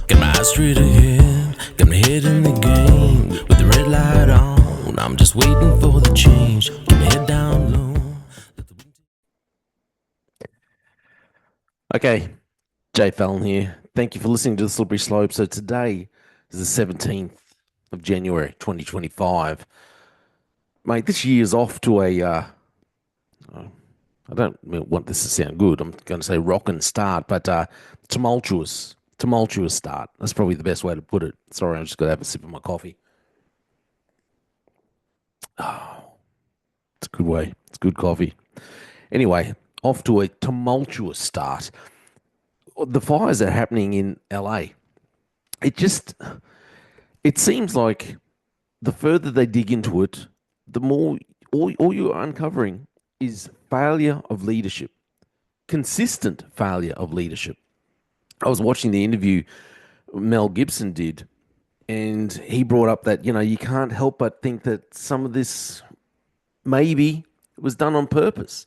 Got my eyes straight ahead, got my head in the game. With the red light on, I'm just waiting for the change. Keep my head down low. Okay, Jay Fallon here. Thank you for listening to the Slippery Slope. So today is the 17th of January, 2025. Mate, this year's off to I don't want this to sound good. I'm going to say rockin' start, but tumultuous start. That's probably the best way to put it. Sorry, I just got to have a sip of my coffee. Oh, it's a good way. It's good coffee. Anyway, off to a tumultuous start. The fires are happening in LA. It just it seems like the further they dig into it, the more all you're uncovering is failure of leadership, consistent failure of leadership. I was watching the interview Mel Gibson did, and he brought up that, you can't help but think that some of this maybe was done on purpose,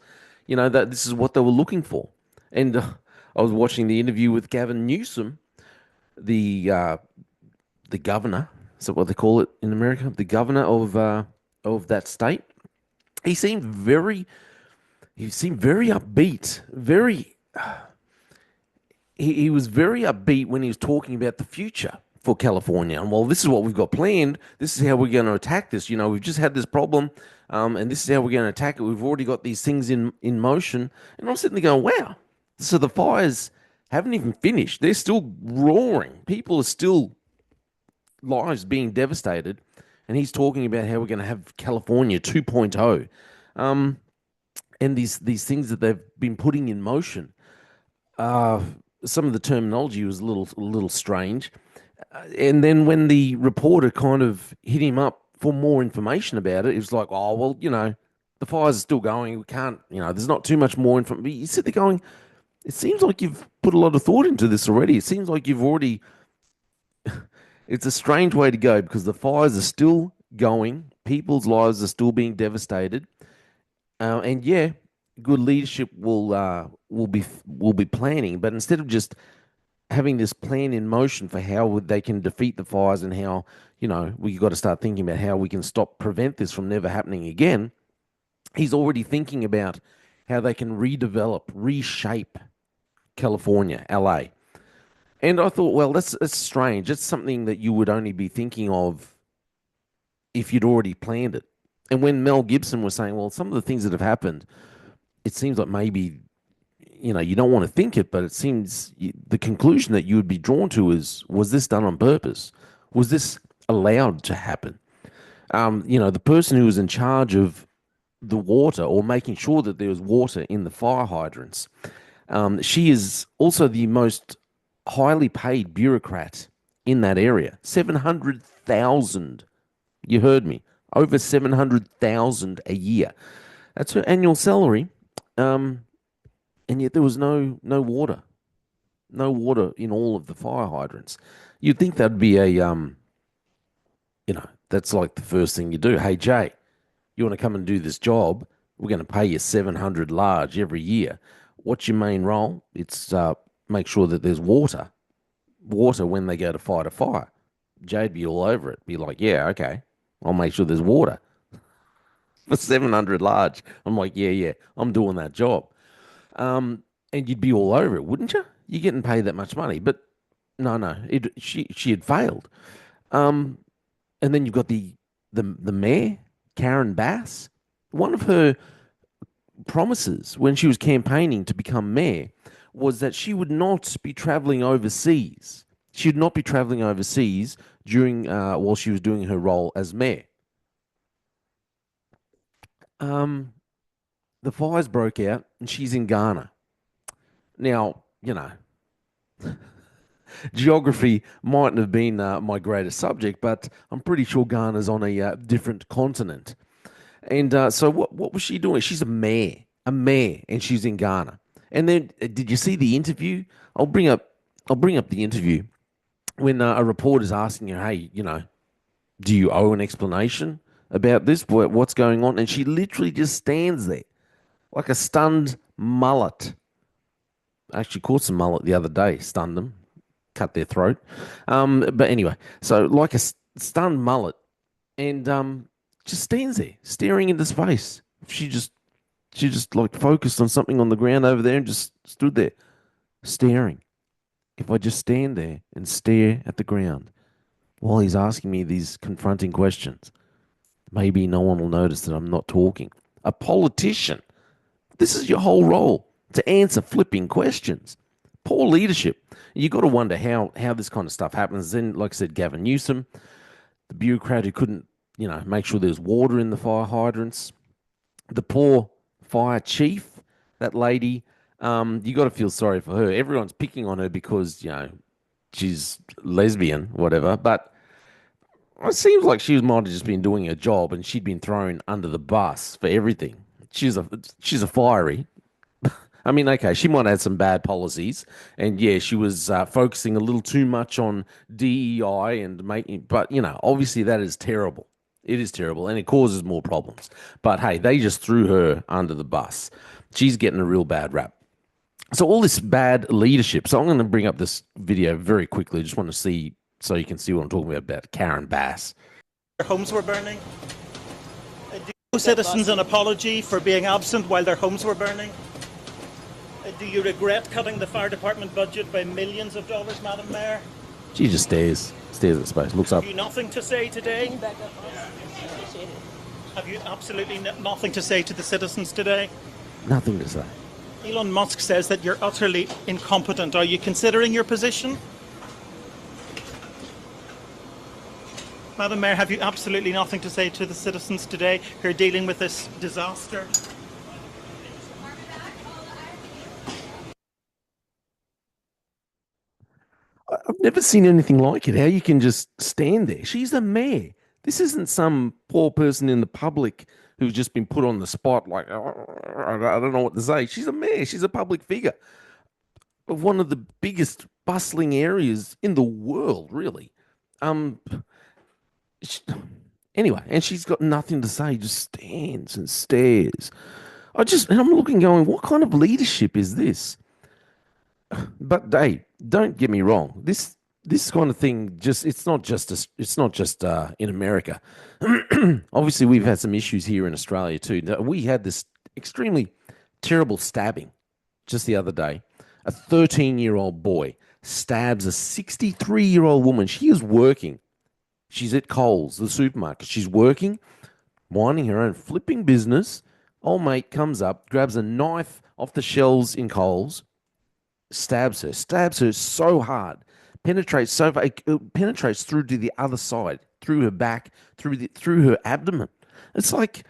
that this is what they were looking for. And I was watching the interview with Gavin Newsom, the uh, the governor. Is that what they call it in America? The governor of that state. He seemed very he seemed very upbeat. He was very upbeat when he was talking about the future for California. And well, this is what we've got planned. This is how we're going to attack this. We've just had this problem, and this is how we're going to attack it. We've already got these things in motion. And I'm sitting there going, wow. So the fires haven't even finished. They're still roaring. People are still lives being devastated, and he's talking about how we're going to have California 2.0, and these things that they've been putting in motion. Uh, some of the terminology was a little strange, and then when the reporter kind of hit him up for more information about it, it was like, oh well, the fires are still going. We can't, there's not too much more information. You sit there going, it seems like you've put a lot of thought into this already. It seems like you've already it's a strange way to go because the fires are still going, people's lives are still being devastated, and yeah, good leadership will be planning, but instead of just having this plan in motion for how they can defeat the fires and how we got to start thinking about how we can prevent this from never happening again. He's already thinking about how they can redevelop, reshape California, LA. And I thought, well, that's strange. It's something that you would only be thinking of if you'd already planned it. And when Mel Gibson was saying, well, some of the things that have happened, it seems like maybe, you don't want to think it, but it seems the conclusion that you would be drawn to is, was this done on purpose? Was this allowed to happen? The person who was in charge of the water or making sure that there was water in the fire hydrants, she is also the most highly paid bureaucrat in that area. 700,000. You heard me. Over 700,000 a year. That's her annual salary. Um, and yet there was no water. No water in all of the fire hydrants. You'd think that'd be that's like the first thing you do. Hey, Jay, you want to come and do this job? We're going to pay you 700 large every year. What's your main role? It's make sure that there's water when they go to fight a fire. Jay'd be all over it. Be like, yeah, okay, I'll make sure there's water for 700 large. I'm like, yeah, yeah, I'm doing that job. And you'd be all over it, wouldn't you? You're getting paid that much money, but no, no, she had failed. Um, and then you've got the mayor, Karen Bass. One of her promises when she was campaigning to become mayor was that she would not be traveling overseas. She would not be traveling overseas during while she was doing her role as mayor. Um, the fires broke out, and she's in Ghana. Now, geography mightn't have been my greatest subject, but I'm pretty sure Ghana's on a different continent. And so, what was she doing? She's a mayor, and she's in Ghana. And then, did you see the interview? I'll bring up, I'll bring up the interview when a reporter's asking her, "Hey, do you owe an explanation about this? What's going on?" And she literally just stands there like a stunned mullet. I actually caught some mullet the other day, stunned them. cut their throat. But anyway, so like a stunned mullet, and just stands there staring into space. She just like focused on something on the ground over there and just stood there staring. If I just stand there and stare at the ground while he's asking me these confronting questions, maybe no one will notice that I'm not talking. A politician, this is your whole role, to answer flipping questions. Poor leadership. You got to wonder how this kind of stuff happens. Then, like I said, Gavin Newsom, the bureaucrat who couldn't, make sure there's water in the fire hydrants. The poor fire chief, that lady, you got to feel sorry for her. Everyone's picking on her because, she's lesbian, whatever. But it seems like she might have just been doing her job and she'd been thrown under the bus for everything. She's a fiery. I mean, okay, she might have had some bad policies, and yeah, she was focusing a little too much on DEI and making, but obviously that is terrible. It is terrible, and it causes more problems. But hey, they just threw her under the bus. She's getting a real bad rap. So all this bad leadership. So I'm going to bring up this video very quickly. I just want to see, so you can see what I'm talking about Karen Bass. Their homes were burning. Do you owe citizens an apology for being absent while their homes were burning? Do you regret cutting the fire department budget by millions of dollars, Madam Mayor? She just stares at space, looks up. Have you nothing to say today? Have you absolutely nothing to say to the citizens today? Nothing to say. Elon Musk says that you're utterly incompetent. Are you considering your position? Madam Mayor, have you absolutely nothing to say to the citizens today who are dealing with this disaster? I've never seen anything like it. How you can just stand there. She's the mayor. This isn't some poor person in the public who's just been put on the spot like, I don't know what to say. She's a mayor. She's a public figure of one of the biggest bustling areas in the world, really. Anyway, and she's got nothing to say, just stands and stares. And I'm looking going, what kind of leadership is this? But hey, don't get me wrong. This kind of thing it's not just in America. Obviously, we've had some issues here in Australia too. We had this extremely terrible stabbing just the other day. A 13-year-old boy stabs a 63-year-old woman. She is working. She's at Coles, the supermarket. She's working, minding her own flipping business. Old mate comes up, grabs a knife off the shelves in Coles, stabs her so hard, penetrates so far, it penetrates through to the other side, through her back, through her abdomen. It's like,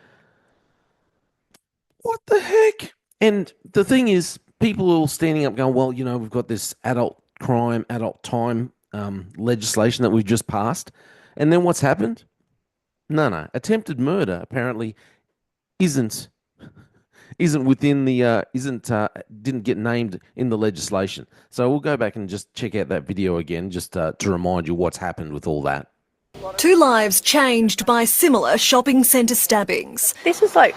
what the heck? And the thing is, people are all standing up going, well, we've got this adult time legislation that we've just passed. And then what's happened? No. Attempted murder apparently didn't get named in the legislation. So we'll go back and just check out that video again, just to remind you what's happened with all that. 2 lives changed by similar shopping centre stabbings. This is like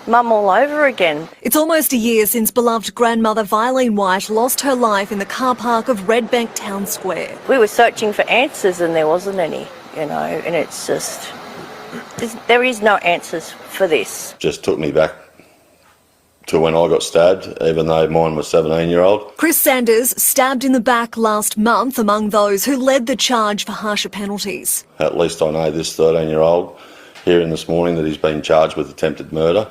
mum all over again. It's almost a year since beloved grandmother Vilene White lost her life in the car park of Redbank Town Square. We were searching for answers and there wasn't any, and it's just, there is no answers for this. Just took me back to when I got stabbed, even though mine was 17-year-old. Chris Sanders stabbed in the back last month among those who led the charge for harsher penalties. At least I know this 13-year-old hearing this morning that he's been charged with attempted murder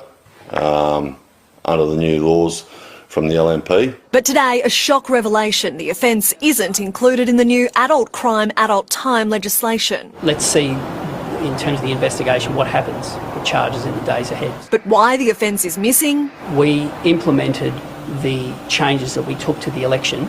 under the new laws from the LNP. But today, a shock revelation. The offence isn't included in the new adult crime, adult time legislation. Let's see, in terms of the investigation, what happens with charges in the days ahead. But why the offence is missing? We implemented the changes that we took to the election,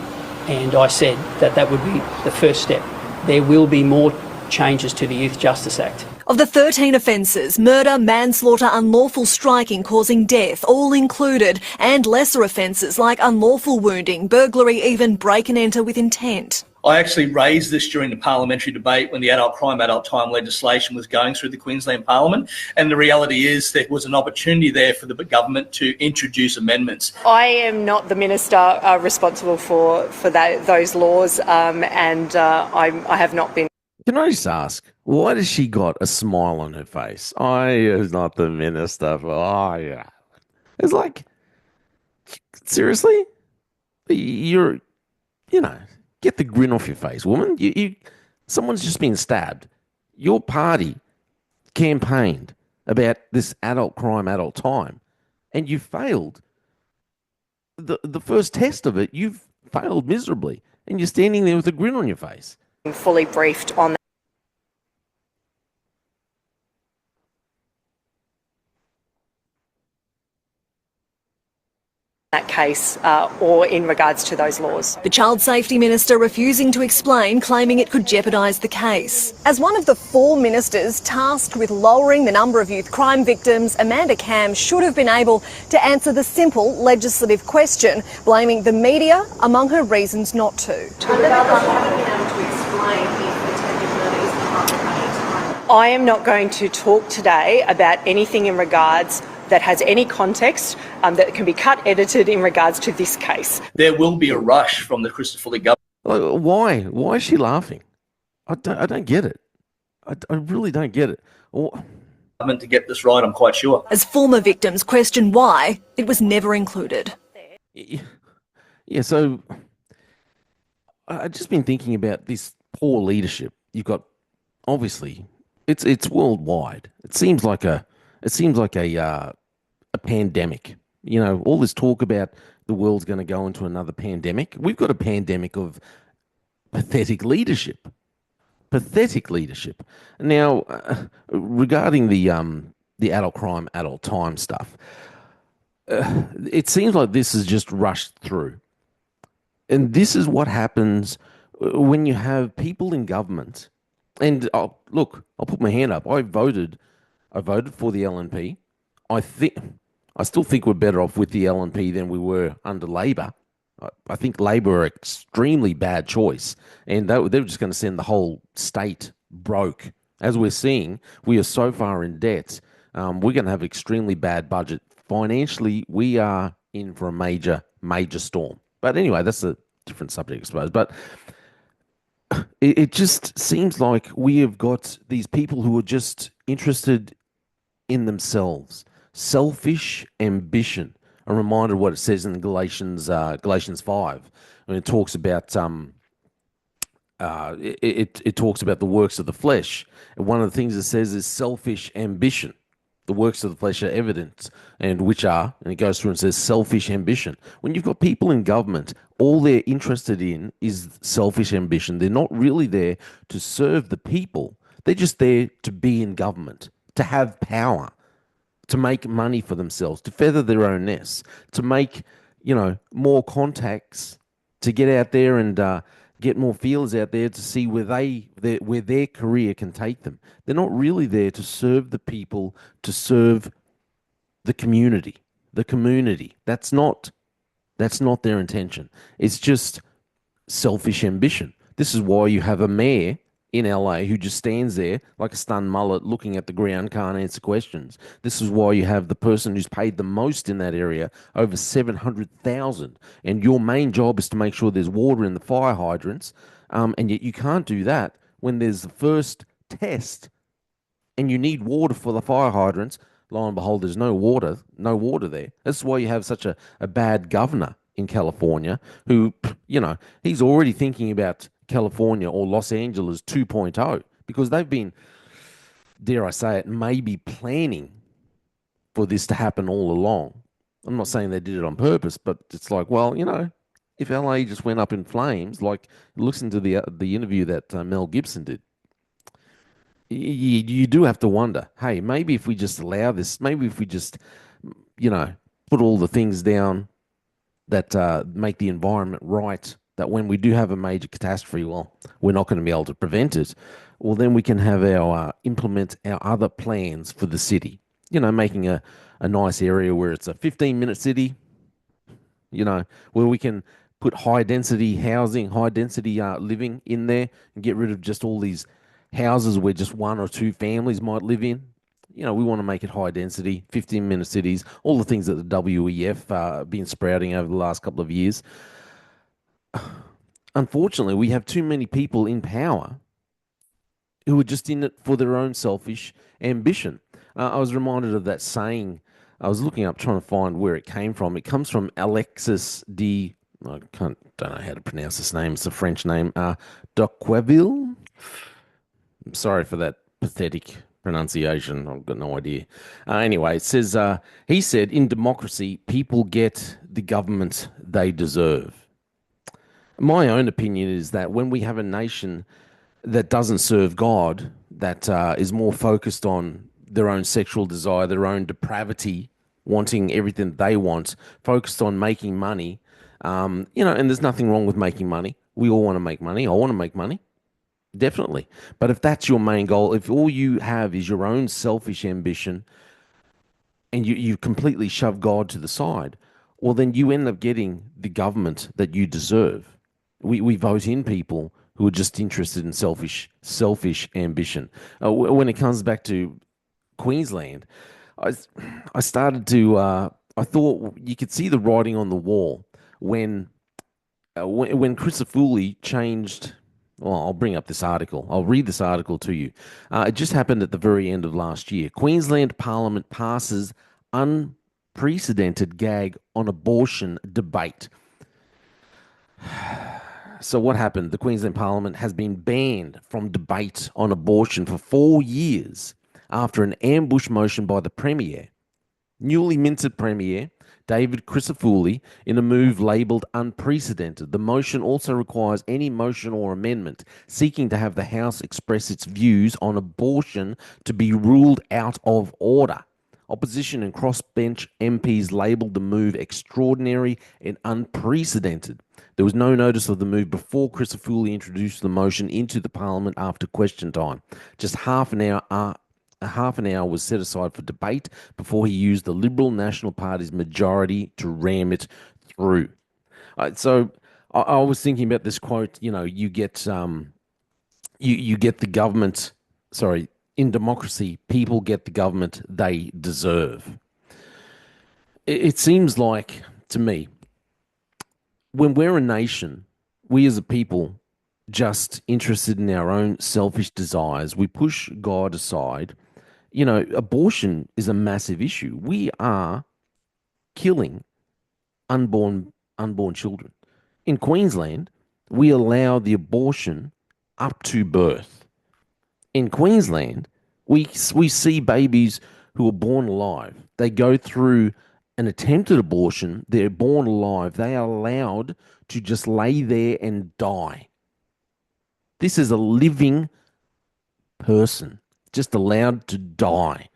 and I said that would be the first step. There will be more changes to the Youth Justice Act. Of the 13 offences, murder, manslaughter, unlawful striking causing death, all included, and lesser offences like unlawful wounding, burglary, even break and enter with intent. I actually raised this during the parliamentary debate when the adult crime, adult time legislation was going through the Queensland Parliament, and the reality is there was an opportunity there for the government to introduce amendments. I am not the minister responsible for those laws, and I have not been. Can I just ask, why does she got a smile on her face? I is not the minister for. Oh yeah, it's like, seriously, you're, get the grin off your face, woman. Someone's just been stabbed. Your party campaigned about this adult crime, adult time, and you failed. The first test of it, you've failed miserably, and you're standing there with a grin on your face. Fully briefed on that case or in regards to those laws. The Child Safety Minister refusing to explain, claiming it could jeopardise the case. As one of the 4 ministers tasked with lowering the number of youth crime victims, Amanda Cam should have been able to answer the simple legislative question, blaming the media among her reasons not to. I am not going to talk today about anything in regards that has any context that can be cut, edited in regards to this case. There will be a rush from the Christopher Lee government. Why? Why is she laughing? I don't get it. I really don't get it. To get this right, I'm quite sure. As former victims question why it was never included. Yeah, so I've just been thinking about this poor leadership. You've got, obviously, it's worldwide. It seems like a pandemic. All this talk about the world's going to go into another pandemic. We've got a pandemic of pathetic leadership. Pathetic leadership. Now, regarding the adult crime, adult time stuff, it seems like this is just rushed through. And this is what happens when you have people in government. And I'll put my hand up. I voted for the LNP. I still think we're better off with the LNP than we were under Labor. I think Labor are an extremely bad choice, and they're just going to send the whole state broke. As we're seeing, we are so far in debt. We're going to have extremely bad budget. Financially, we are in for a major, major storm. But anyway, that's a different subject, I suppose. But it just seems like we have got these people who are just interested in themselves. Selfish ambition. I'm reminded of what it says in Galatians 5 when it talks about it talks about the works of the flesh. And one of the things it says is selfish ambition. The works of the flesh are evident, and it goes through and says selfish ambition. When you've got people in government, all they're interested in is selfish ambition. They're not really there to serve the people. They're just there to be in government, to have power, to make money for themselves, to feather their own nests, to make, more contacts, to get out there and get more feelers out there to see where their career can take them. They're not really there to serve the people, to serve the community. The community. That's not their intention. It's just selfish ambition. This is why you have a mayor in LA who just stands there like a stunned mullet looking at the ground, can't answer questions. This is why you have the person who's paid the most in that area, over $700,000, and your main job is to make sure there's water in the fire hydrants, and yet you can't do that when there's the first test and you need water for the fire hydrants. Lo and behold, there's no water there. That's why you have such a bad governor in California who, he's already thinking about California or Los Angeles 2.0 because they've been, dare I say it, maybe planning for this to happen all along. I'm not saying they did it on purpose, but it's like, well, if LA just went up in flames, like listen to the interview that Mel Gibson did, you do have to wonder, hey, maybe if we just allow this, maybe if we just, put all the things down that make the environment right, that when we do have a major catastrophe, well, we're not going to be able to prevent it. Well, then we can have implement our other plans for the city. Making a nice area where it's a 15-minute city, where we can put high density housing, high density living in there, and get rid of just all these houses where just one or two families might live in. You know, we want to make it high density, 15-minute cities, all the things that the WEF been sprouting over the last couple of years. Unfortunately, we have too many people in power who are just in it for their own selfish ambition. I was reminded of that saying. I was looking up trying to find where it came from. It comes from Alexis de, don't know how to pronounce this name. It's a French name. Docqueville. I'm sorry for that pathetic pronunciation. I've got no idea. Anyway, it says, he said, in democracy, people get the government they deserve. My own opinion is that when we have a nation that doesn't serve God, that is more focused on their own sexual desire, their own depravity, wanting everything they want, focused on making money, and there's nothing wrong with making money. We all want to make money. I want to make money. Definitely. But if that's your main goal, if all you have is your own selfish ambition and you completely shove God to the side, well, then you end up getting the government that you deserve. We vote in people who are just interested in selfish ambition. When it comes back to Queensland, I started to, I thought you could see the writing on the wall when Crisafulli changed. Well, I'll bring up this article. I'll read this article to you. It just happened at the very end of last year. Queensland Parliament passes unprecedented gag on abortion debate. So what happened? The Queensland Parliament has been banned from debate on abortion for 4 years after an ambush motion by the Premier, newly minted Premier, David Crisafulli, in a move labelled unprecedented. The motion also requires any motion or amendment seeking to have the House express its views on abortion to be ruled out of order. Opposition and crossbench MPs labelled the move extraordinary and unprecedented. There was no notice of the move before Crisafulli introduced the motion into the Parliament after question time. Just half an hour was set aside for debate before he used the Liberal National Party's majority to ram it through. So I was thinking about this quote. You get you get the government. Sorry, in democracy, people get the government they deserve. It seems like to me, when we're a nation, we as a people just interested in our own selfish desires, we push God aside. Abortion is a massive issue. We are killing unborn children. In Queensland, we allow the abortion up to birth. In Queensland, we see babies who are born alive. They go through an attempted abortion. They're born alive. They are allowed to just lay there and die. This is a living person just allowed to die.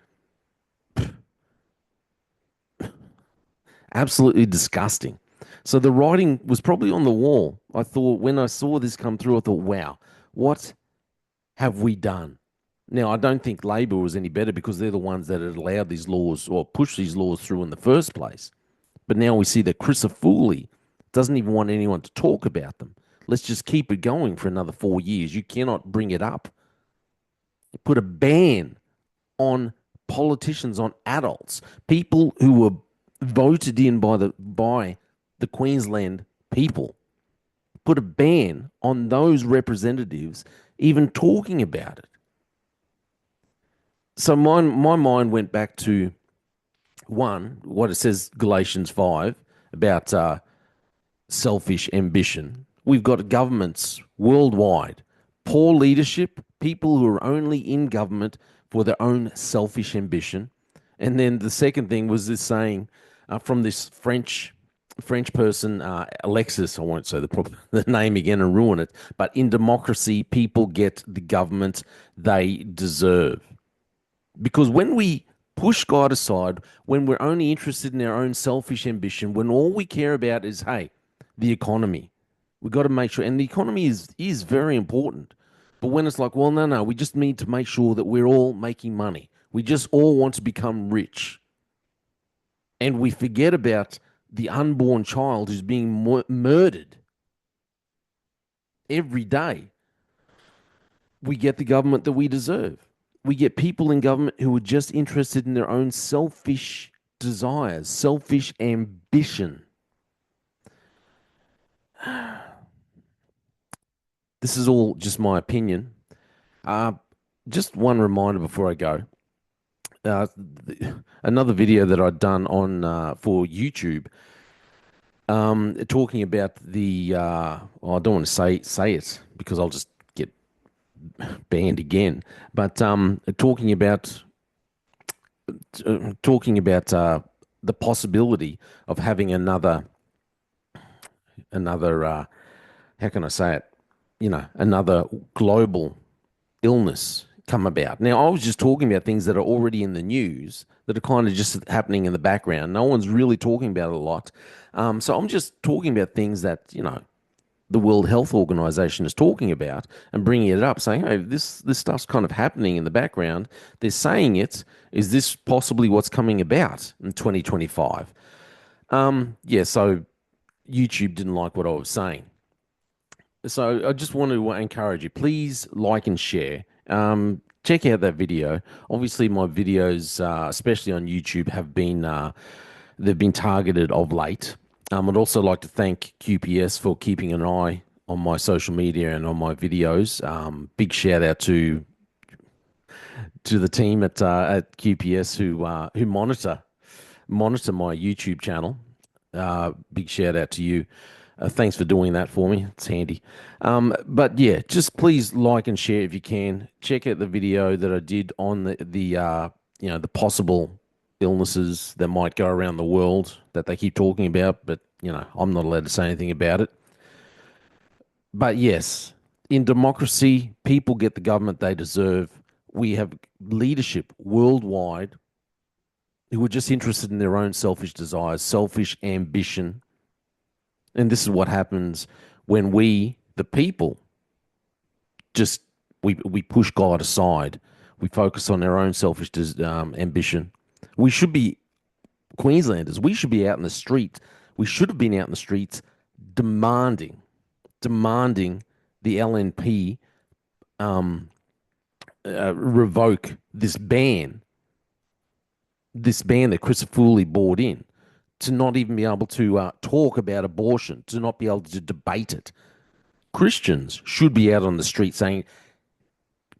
Absolutely disgusting. So the writing was probably on the wall. I thought, when I saw this come through, I thought, wow, what have we done? Now, I don't think Labor was any better because they're the ones that had allowed these laws or pushed these laws through in the first place. But now we see that Crisafulli doesn't even want anyone to talk about them. Let's just keep it going for another 4 years. You cannot bring it up. Put a ban on politicians, on adults, people who were voted in by the Queensland people. Put a ban on those representatives even talking about it. So my mind went back to, one, what it says, Galatians 5, about selfish ambition. We've got governments worldwide, poor leadership, people who are only in government for their own selfish ambition. And then the second thing was this saying from this French person, Alexis. I won't say the name again and ruin it. But in democracy, people get the government they deserve. Because when we push God aside, when we're only interested in our own selfish ambition, when all we care about is, hey, the economy, we've got to make sure, and the economy is very important. But when it's like, well, no, we just need to make sure that we're all making money. We just all want to become rich. And we forget about the unborn child who's being murdered every day. We get the government that we deserve. We get people in government who are just interested in their own selfish desires, selfish ambition. This is all just my opinion. Just one reminder before I go. Another video that I'd done on for YouTube, talking about the. I don't want to say it because I'll just get banned again. But talking about the possibility of having another. How can I say it? Another global illness come about. Now, I was just talking about things that are already in the news that are kind of just happening in the background. No one's really talking about it a lot. So I'm just talking about things that, the World Health Organization is talking about and bringing it up, saying, hey, this stuff's kind of happening in the background. They're saying it. Is this possibly what's coming about in 2025? So YouTube didn't like what I was saying. So I just want to encourage you, please like and share. Check out that video. Obviously, my videos, especially on YouTube, they've been targeted of late. I'd also like to thank QPS for keeping an eye on my social media and on my videos. Big shout out to the team at QPS who monitor my YouTube channel. Big shout out to you. Thanks for doing that for me. It's handy. But yeah, just please like and share if you can. Check out the video that I did on the possible illnesses that might go around the world that they keep talking about, but I'm not allowed to say anything about it. But yes, in democracy, people get the government they deserve. We have leadership worldwide who are just interested in their own selfish desires, selfish ambition. And this is what happens when we, the people, we push God aside. We focus on our own selfish ambition. We should be Queenslanders. We should be out in the street. We should have been out in the streets demanding the LNP revoke this ban that Christopher brought in, to not even be able to talk about abortion, to not be able to debate it. Christians should be out on the street saying,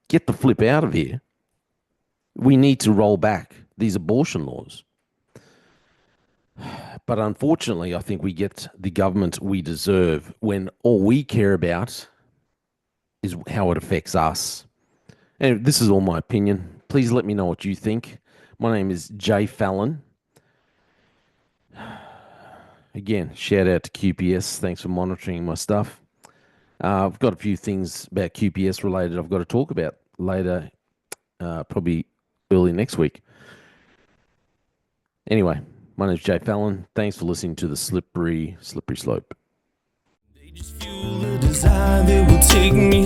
get the flip out of here. We need to roll back these abortion laws. But unfortunately, I think we get the government we deserve when all we care about is how it affects us. And this is all my opinion. Please let me know what you think. My name is Jay Fallon. Again, shout out to QPS. Thanks for monitoring my stuff. I've got a few things about QPS related I've got to talk about later, probably early next week. Anyway, my name's Jay Fallon. Thanks for listening to the Slippery Slope. They just fuel a desire that will take me